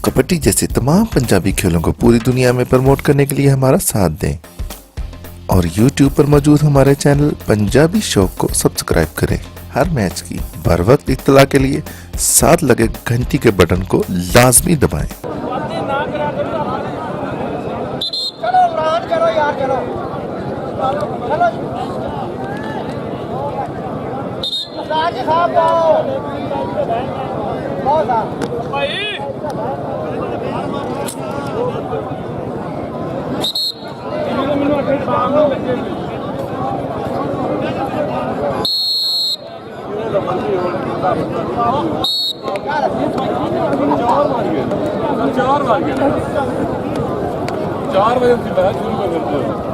कबड्डी जैसे तमाम पंजाबी खेलों को पूरी दुनिया में प्रमोट करने के लिए हमारा साथ दें और YouTube पर मौजूद हमारे चैनल पंजाबी शौक को सब्सक्राइब करें। हर मैच की बर वक्त इत्तला के लिए साथ लगे घंटी के बटन को लाजमी दबाएं। चार बजे की मैच शुरू कर देते हैं।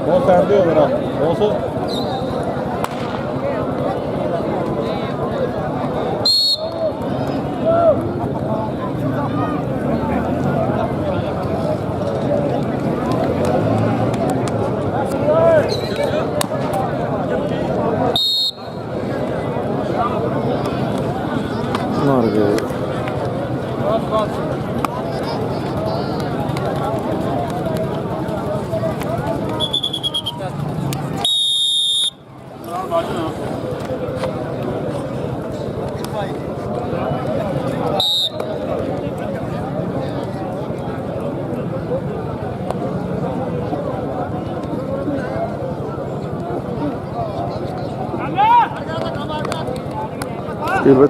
बहुत सहते हो मेरा 200 मार गए।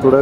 थोड़ा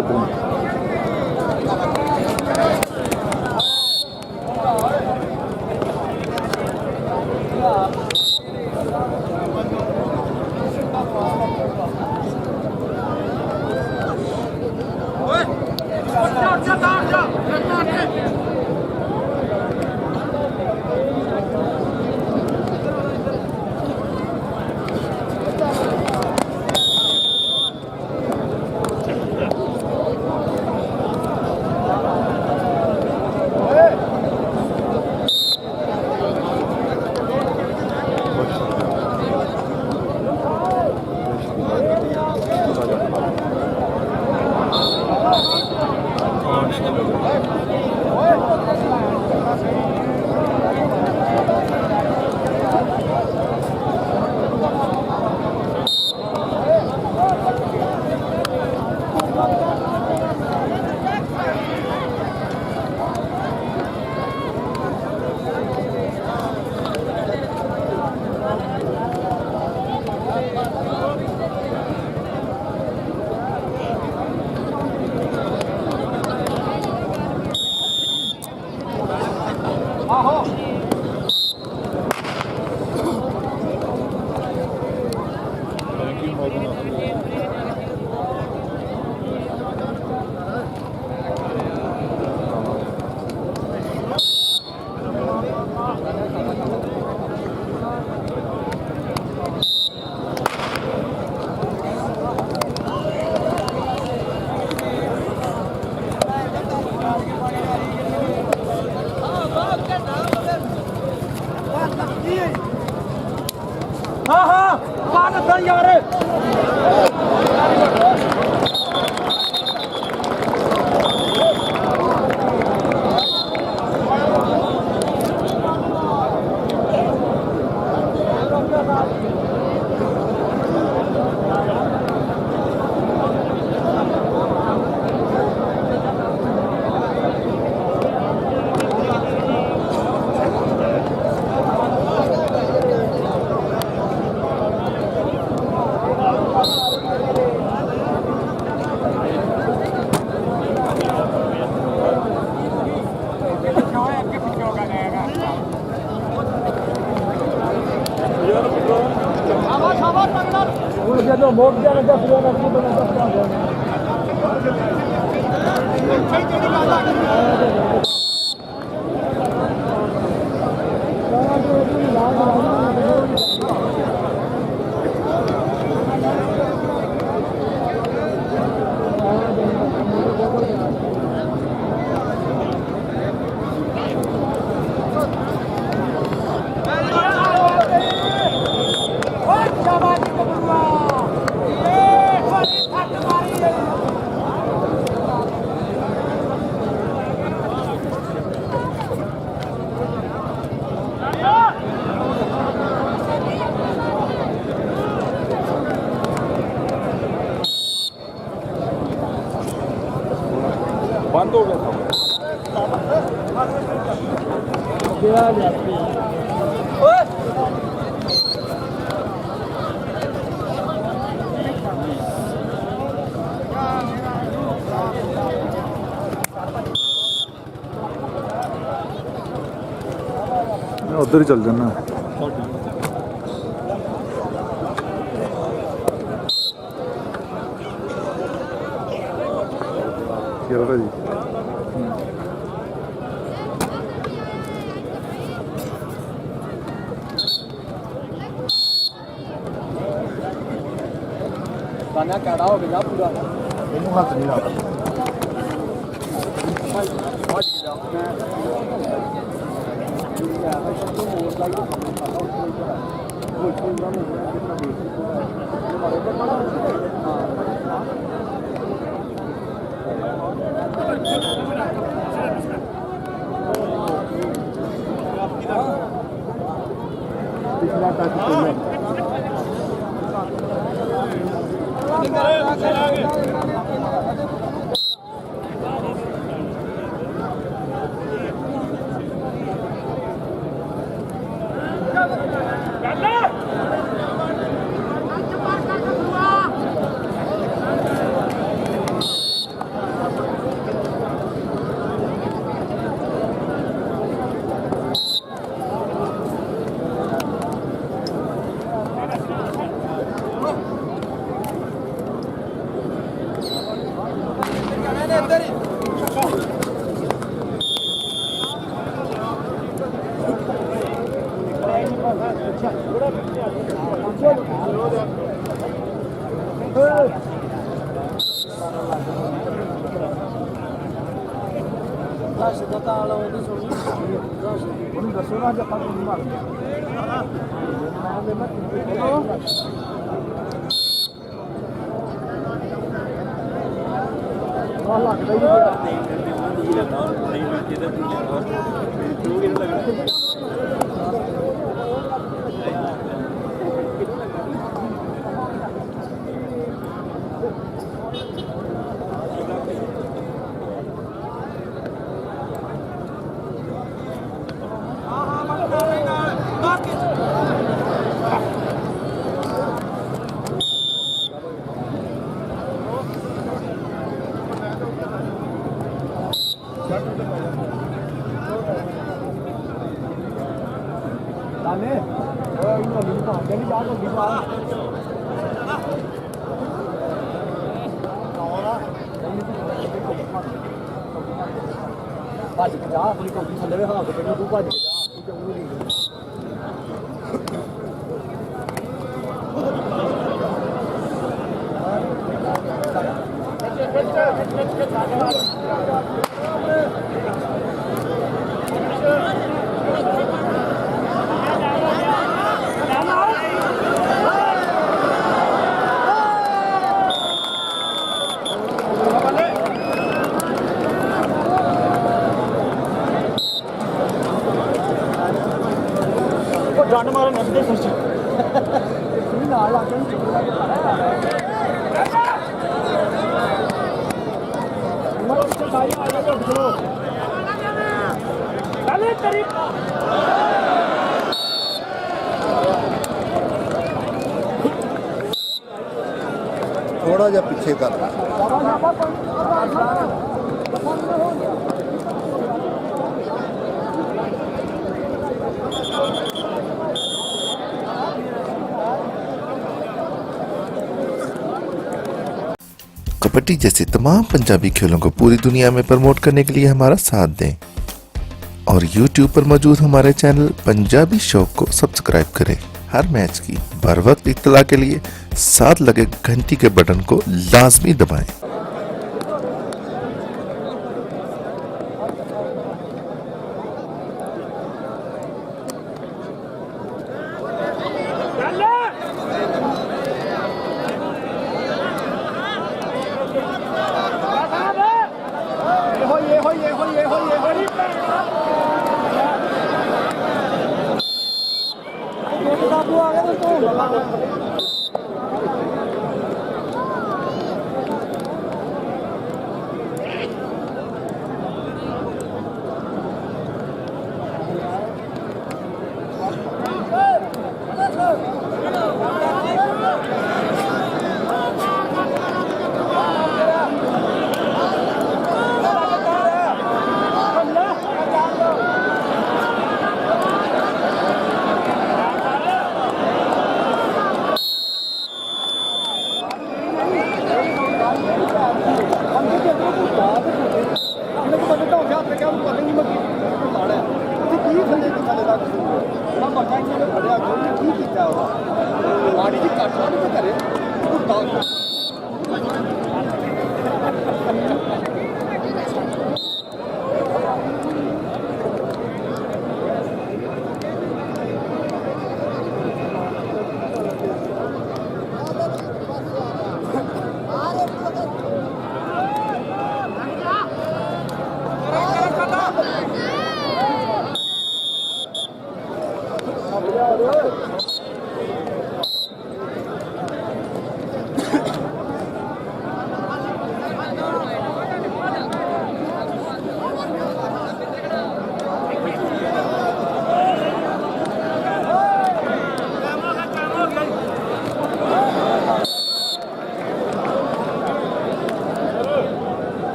बंद हो गया मैं उधर ही चल जाना क्या होगा जी गाना कैड़ा हो गया पूरा ਇਹਨੂੰ ਹੱਥ ਨਹੀਂ ਲਾ पिछला तक ਉਹਨੂੰ ਦੱਸੋ ਨਾ ਜੇ ਆਪਾਂ ਨੂੰ ਮਾਰ ਭੱਜ ਕੇ ਜਾ ਆਪਣੀ ਕੋਠੀ ਥੱਲੇ ਵੇ ਹਾਂ ਤੇ ਤੂੰ ਭੱਜ ਕੇ ਜਾ ਤੂੰ ਕਿਉਂ ਨਹੀਂ ਡੰਡ ਮਾਰਨ ਨੱਸਦੇ ਖੁਸ਼ੀ ਤੂੰ ਨਾਲ ਆ ਕੇ ਚੁੱਕਦਾ ਕਿ ਮੈਂ ਉਸ ਤੋਂ ਸਾਈ ਆ ਗਿਆ ਤਾਂ ਚਲੋ ਚੱਲੇ ਤੇਰੀ थोड़ा जा पीछे कर कबड्डी जैसे तमाम पंजाबी खेलों को पूरी दुनिया में प्रमोट करने के लिए हमारा साथ दें और YouTube पर मौजूद हमारे चैनल पंजाबी शौक को सब्सक्राइब करें। हर मैच की बर वक्त इत्तला के लिए साथ लगे घंटी के बटन को लाजमी दबाएं।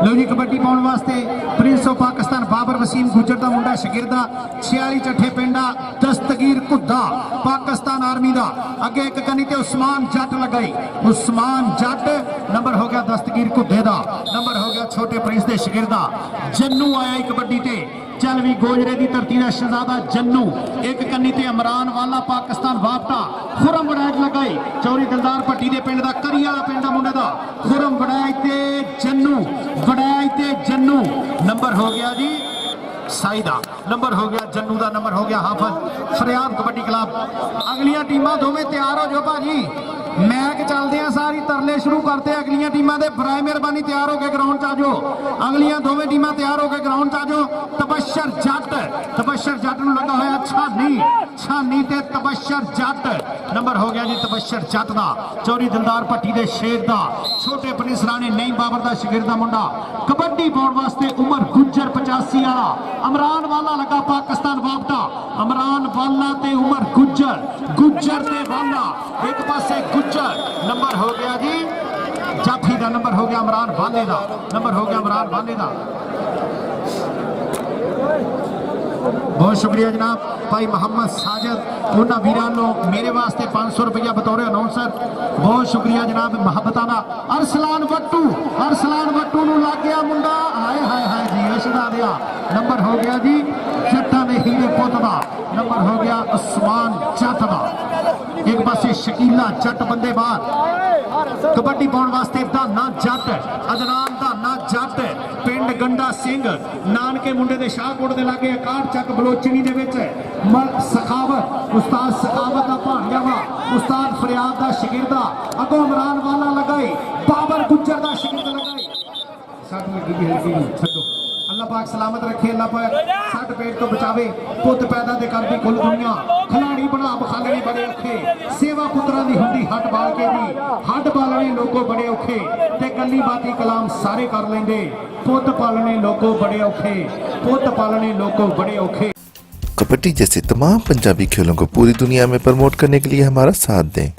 लो जी कबड्डी पाने वास्ते प्रिंस ऑफ पाकिस्तान बाबर वसीम गुजर का मुंडा शगिरदा 46 चट्ठे पिंडा दस्तगीर घुद्दा पाकिस्तान आर्मी का अगे एक कनी ते उस्मान जट लगाई उस्मान जट नंबर हो गया दस्तगीर घुद्दे का नंबर हो गया छोटे प्रिंस के शगिरदा जन्नू आया कबड्डी ते चल भी गोजरे की धरती का शहजादा जन्नू एक कन्नी ते इमरान वाला पाकिस्तान वापटा खुरम बड़ैच लगाई चौरी दिलदार भट्टी के पिंड का करी वाला पिंड मुंडे का खुरम बड़ैच ते जन्नू नंबर हो गया जी साइदा नंबर हो गया जन्नू का नंबर हो गया हाफिज फरियाद कबड्डी क्लब अगलियां टीमां दोवें तैयार हो जाओ भाजी मैच चलते हैं सारी तरले शुरू करते हैं अगलियां टीमां दे बराए मेहरबानी तैयार होकर ग्राउंड च आ जाओ अगलियां दोवें टीमां तैयार होकर ग्राउंड च आ जाओ तबशर जट नूं लगा होया छानी ते तबशर जट नंबर हो गया जी तबशर जट दा चौरी दिलदार भट्टी दे शेर दा छोटे पनिसराने नहीं बाबर दा शगिर दा मुंडा कबड्डी पाउण वास्ते उमर गुज्जर 85 वाला अमरान वाला लगा पाकिस्तान वापटा अमरान वाला ते उमर गुज्जर ते वाला एक पासे गुज्जर नंबर हो गया जी जाफी का नंबर हो गया इमरान वाले का नंबर हो गया इमरान वाले का बहुत शुक्रिया जनाब भाई मोहम्मद साजिद उन्होंने वीरां मेरे वास्ते 500 रुपया बतौर अनाउंसर। बहुत शुक्रिया जनाब मोहब्बतां दा। अरसलान वट्टू नूं लग गया मुंडा, हाय हाय हाय जी इशदा दिया। नंबर हो गया जी जट्टां दे हीरे पुत दा, नंबर हो गया उस्मान जट दा। एक पासे शकीला जट बंदे बाहर कबड्डी पाउण वास्ते धाना जट, अदनान धाना जट, पिंड गंडा सिंह नानके मुंडे दे शाहकोट दे लागे अकाड़ चक बलोचनी दे विच सखावत उस्ताद सखावत दा भाणिया वा, उस्ताद फरियाद दा शागिर्द अगों इमरान वाला लगाई, बाबर गुज्जर दा शागिर्द लगाई। सट लगी जी हल्की जी छड्डो, अल्लाह पाक सलामत रखे, अल्लाह पाक सट पेट तो बचावे, पुत पैदा दे करदी कुल दुनिया, खिलाड़ी बना बखालने बड़े औखे, सेवा पुत्रां दी हुंदी हट बाल के दी, हट पालने लोगों बड़े औखे ते गल्ली बाती कलाम सारे कर लेंदे, पुत पालने लोगों बड़े औखे, पुत पालने लोगों बड़े औखे। कबड्डी जैसे तमाम पंजाबी खेलों को पूरी दुनिया में प्रमोट करने के लिए हमारा साथ दें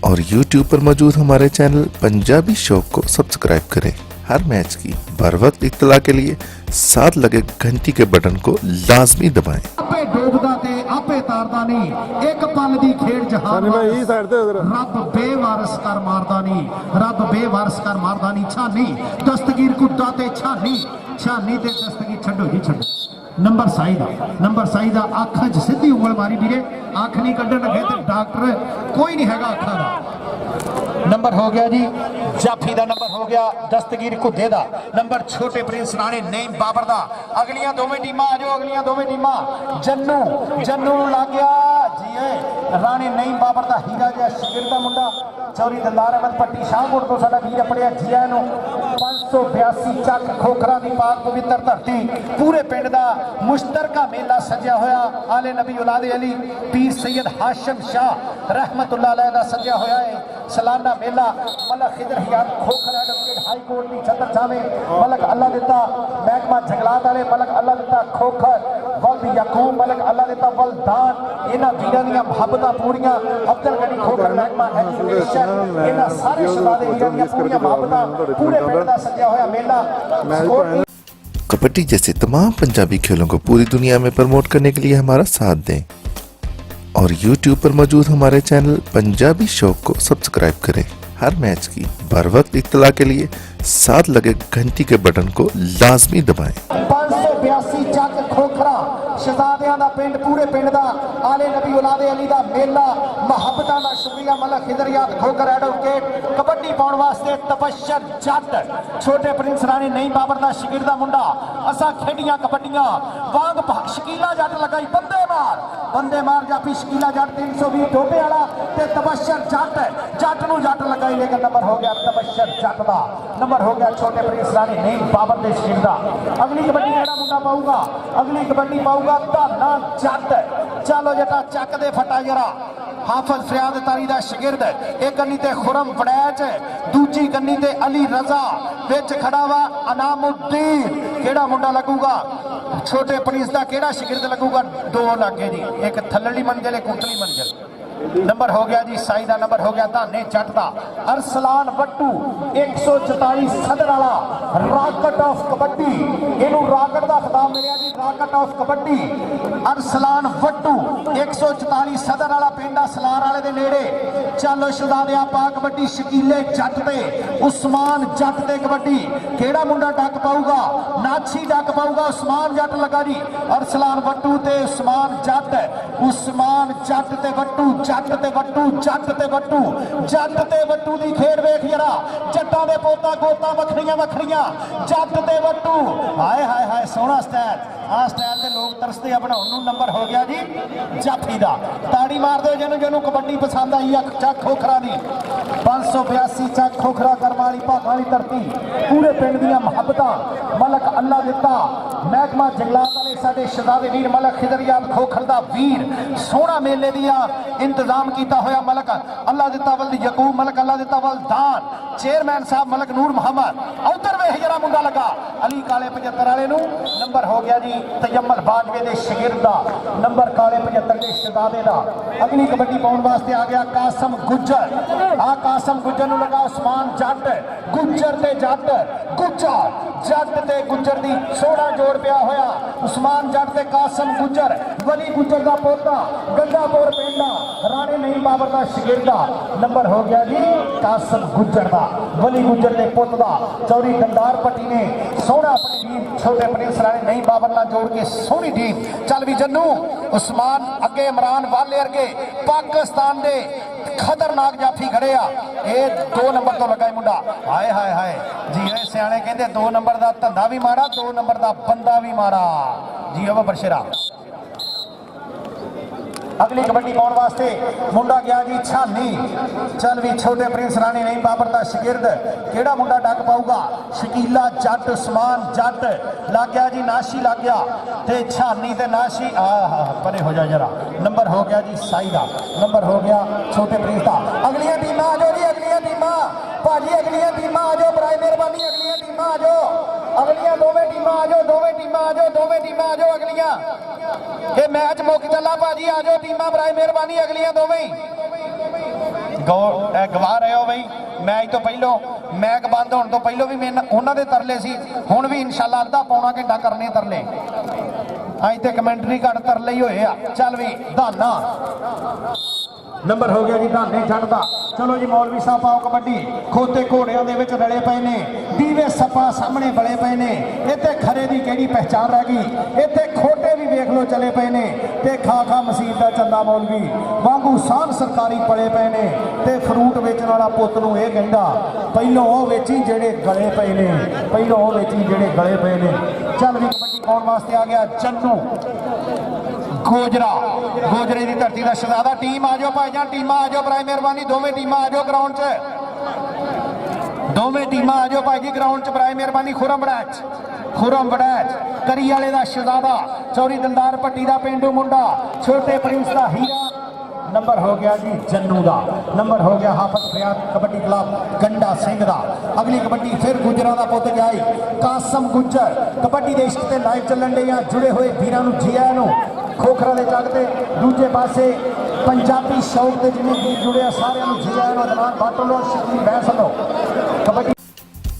और YouTube पर मौजूद हमारे चैनल पंजाबी शौक को सब्सक्राइब करें। हर मैच की बर वक्त इत्तला के लिए साथ लगे घंटी के बटन को लाजमी दबाएं। आपे डूबदा ते आपे तारदा नहीं, एक पल दी खेड़ जहान ई साइड ते उधर रब बेवारस कर मारदा नहीं, रब बेवारस कर मारदा नहीं। छानी दस्तगीर कुत्ता ते छानी ते दस्तगीर छड्डो जी छड्डो। नंबर साई दा अख च सीधी उंगल मारी वीरे, अख नहीं कड्ढण लगे ते डॉक्टर कोई नहीं हैगा अखा दा। नंबर हो गया जी जाफी दा, नंबर हो गया दस्तगीर घुद्दे दा, नंबर छोटे प्रिंस राणे नईम बाबर दा। अगलियां दोवें टीमां आ जाओ, अगलियां दोवें टीमां। जन्नू लग गया जी राणे नईम बाबर दा हीरा जिहा शागिर्द दा मुंडा, चौरी दलदार अहमद पट्टी शाहकोट तो साडा वीर पड़िया जिया नूं 582 चक खोखरा दी पाक पवित्र धरती, पूरे पिंड दा मुश्तरका मेला सजिया होया। आले नबी औलाद अली पीर सैयद हाशिम शाह रहमतुल्लाह अलैह दा सजिया होया है सालाना मेला। Malak Khidr हियात Khokhar advocate high court दी छतर छावे, मलक अल्लाह दिता महकमा जंगलात वाले, मलक अल्लाह दिता खोखर वल्द यकूम, मलक अल्लाह दिता वल्दान। इन्हां वीरां दीयां मुहब्बतां पूरियां, अब्दुल गनी खोखर महकमा एजुकेशन, इन्हां सारे शहजादे वीरां दीयां पूरियां मुहब्बतां, पूरे पिंड दा सजिया होया मेला। कबड्डी जैसे तमाम पंजाबी खेलों को पूरी दुनिया में प्रमोट करने के लिए हमारा साथ दें और YouTube पर मौजूद हमारे चैनल पंजाबी शौक को सब्सक्राइब करें। हर मैच की बर वक्त इत्तला के लिए साथ लगे घंटी के बटन को लाजमी दबाएं। 582 चक खोखरा शहजादियां दा पिंड, पूरे पिंड दा आले नबी औलादे अली दा मेला। मुहब्बतां दा शुक्रिया मलक खिदरियात खोखर एडवोकेट। कबड्डी पाउण वास्ते तबश्शर जट छोटे प्रिंस राणे नईम बाबर दा शागिर्द दा मुंडा। असां खेडियां कबड्डियां वांग शकीला जट लगाई, बंदे मार जाफी शकीला जट 320 टोपे वाला ते तबश्शर जट नूं जट लगाई, लेकिन नंबर हो गया तबश्शर जट दा, नंबर हो गया छोटे प्रिंस राणे नईम बाबर दे शागिर्द दा। अगली कबड्डी केड़ा मुंडा पाऊगा, अगली कबड्डी पाऊगा धाना जट। चलो जटा चक दे फटा जरा, हाफिज फरियाद तारी दा शागिर्द। एक गन्नी ते खुरम वड़ैच, दूजी गन्नी ते अली रजा, विच खड़ा वा अनामुद्दीन। केड़ा मुंडा लगूगा छोटे प्रिंस दा, केड़ा शागिर्द लगूगा? दो लागे जी, एक थल्लड़ी मंजिल एक उतली मंजिल। नंबर हो गया जी साई दा, नंबर हो गया धाने जट दा। अरसलान वट्टू 144 सदर वाला रॉकेट ऑफ कबड्डी, इनू रॉकेट दा खिताब मिलिया जी, रॉकेट ऑफ कबड्डी। अरसलान वट्टू 144 सदर वाला पिंड सलार वाले दे नेड़े। चलो शहजादिया पा कबड्डी शकीले जट ते उस्मान जट ते कबड्डी। केड़ा मुंडा डक पाऊगा? नाछी डक पाऊगा, उस्मान जट लगा जी। अरसलान वट्टू ते उस्मान जट, उस्मान जट ते वट्टू, जट ते वट्टू, जट ते वट्टू, जट ते वट्टू दी खेड़ वेख जरा। जट्टां दे पोता गोता वखरियां, जट ते वट्टू। हाय हाय हाय सोहना स्टाइल, आ स्टाइल दे लोग तरसदे आ बनाउण नूं। नंबर हो गया जी जाफी दा। ताड़ी मार दो जिन्हों कबड्डी पसंद आई। चक खोखरा दी 582 चक खोखरा करम वाली भागां वाली धरती, पूरे पिंड दीयां मुहब्बतां मलक अल्लाह दिता महकमा जंगलात वाले साडे शहजादे वीर मलक खिदरियात खोखर दा वीर। सोहना मेले दियां इंतजाम किया होया मलक अल्लाह दिता वल्द यकूब, मलक अल्लाह दिता वल्दान। चेयरमैन साहब मलक नूर मोहम्मद। उधर वेख जरा मुंडा लगा अली काले 75 वाले नूं। नंबर हो गया जी तजम्मल बाजवे दे शागिर्द दा, नंबर काले 75 दे शहजादे दा। अगली कबड्डी पाउण वास्ते आ गया कासम गुज्जर। आ कासम गुज्जर नूं लगा उस्मान जट, गुज्जर ते जट, गुज्जर जट ते गुज्जर दी सोहना जोड़ पिया होया। उस्मान जट ते कासम गुजर वली गुजर दा पोता गंगापुर पिंडा राणे नहीं बाबर दा शगिरदा नंबर हो गया जी कासम गुजर दा वली गुजर दे पुत दा चौरी गंदार पट्टी ने सोहना अपनी टीम छोटे प्रिंस राणे नहीं बाबर नाल जोड़ के सोहनी टीम चल भी जन्नू उस्मान अगे इमरान वाले अरगे पाकिस्तान दे खतरनाक जाफी खड़े आ ये 2 नंबर तो लगा मुंडा हाय हाय हाय जी ये सियाने कहते 2 नंबर दा धंधा भी माड़ा 2 नंबर दा बंदा भी माड़ा जी अब बरशेरा अगली कबड्डी पाने वास्ते मुंडा गया जी छानी चल भी छोटे प्रिंस राणे नहीं बाबर दा शगिर्द केड़ा मुंडा डक पाऊगा शकीला जट उस्मान जट लग गया जी नाशी लग गया ते छानी ते नाशी परे हो जा जरा नंबर हो गया जी साई दा नंबर हो गया छोटे प्रिंस दा अगलियां टीमां आ जाओ जी अगलियां टीमां भाजी अगलियां टीमां आ जाओ बराए मेहरबानी अगलियां टीमां आ जाओ अगलियां दोवें टीमां आ जाओ दोवें टीमां आ जाओ दोवें टीमां आ जाओ अगलियां ये मैच मुक चला भाजी आ जाओ टीमां बराए मेहरबानी अगलियां दोवें गवा रहे हो बई मैच तो पहलो मैच बंद होने तो पहलो भी उन्होंने तरले सी हुण भी इंशाल्लाह अद्धा पौना घंटा करने तरले अज तो कमेंटरी घट तरले ही होए आ चल भी धाना नंबर हो गया जी धाने छड्डदा चलो जी मौलवी साहब पाओ कबड्डी खोते घोड़ियां दे विच रले पए ने दीवे सप्पा सामने बड़े पे ने इत्थे खरे दी केड़ी पहचान रह गई इत्थे खोटे भी वेख लो चले पे ने ते खा खा मसीह दा चंदा मौलवी वांगू सान सरकारी पड़े पे ने ते फ्रूट वेचण वाला पुੱਤ ਨੂੰ ਇਹ ਕਹਿੰਦਾ ਪਹਿਲੋਂ ਉਹ ਵੇਚੀ ਜਿਹੜੇ ਗਲੇ ਪਏ ਨੇ ਪਹਿਲੋਂ ਉਹ ਵੇਚੀ ਜਿਹੜੇ ਗਲੇ ਪਏ ਨੇ ਚੱਲ ਵੀ ਕਬੱਡੀ ਪਾਉਣ ਵਾਸਤੇ ਆ ਗਿਆ ਚੰਨੂ गोजरा गोजरे की धरती का शहजादा टीम आ जाओ भाईजान टीमां आ जाओ बराए मेहरबानी दोवें टीमां आ जाओ ग्राउंड च दोवें टीमां आ जाओ भाई जी ग्राउंड च बराए मेहरबानी खुरम बड़ैच करी वाले का शहजादा चौरी दिलदार पट्टी का पेंडू मुंडा छोटे प्रिंस का हीरा नंबर हो गया जी जन्नू का नंबर हो गया हाफत फरियाद कबड्डी क्लब गंडा सिंह का अगली कबड्डी फिर गुजरा का पुत गया कासम गुजर कबड्डी देश से लाइव चलन डे जुड़े हुए वीरों जी आया नूं खोखरा के जग से दूजे पासे पंजाबी शौक के जिन्हें वीर जुड़े सारे जी आया नूं जनाब बाटो लो शकील बहस लो कबड्डी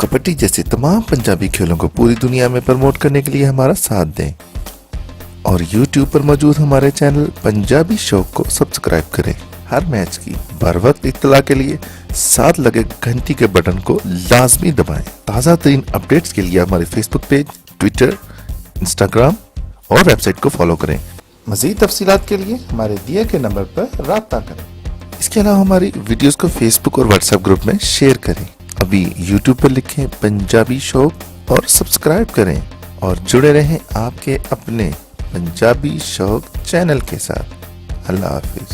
कबड्डी जैसे तमाम पंजाबी खेलों को पूरी दुनिया में प्रमोट करने के लिए हमारा साथ दें और YouTube पर मौजूद हमारे चैनल पंजाबी शौक को सब्सक्राइब करें। हर मैच की बर वक्त इत्तला के लिए साथ लगे घंटी के बटन को लाजमी दबाएं। ताज़ा तरीन अपडेट्स के लिए हमारे फेसबुक पेज, ट्विटर, इंस्टाग्राम और वेबसाइट को फॉलो करें। मज़ीद तफसीलात के लिए हमारे दिए गए नंबर पर राब्ता करें। इसके अलावा हमारी वीडियोस को फेसबुक और व्हाट्सएप ग्रुप में शेयर करें। अभी YouTube पर लिखें पंजाबी शौक और सब्सक्राइब करें और जुड़े रहें आपके अपने पंजाबी शौक चैनल के साथ। अल्लाह हाफिज।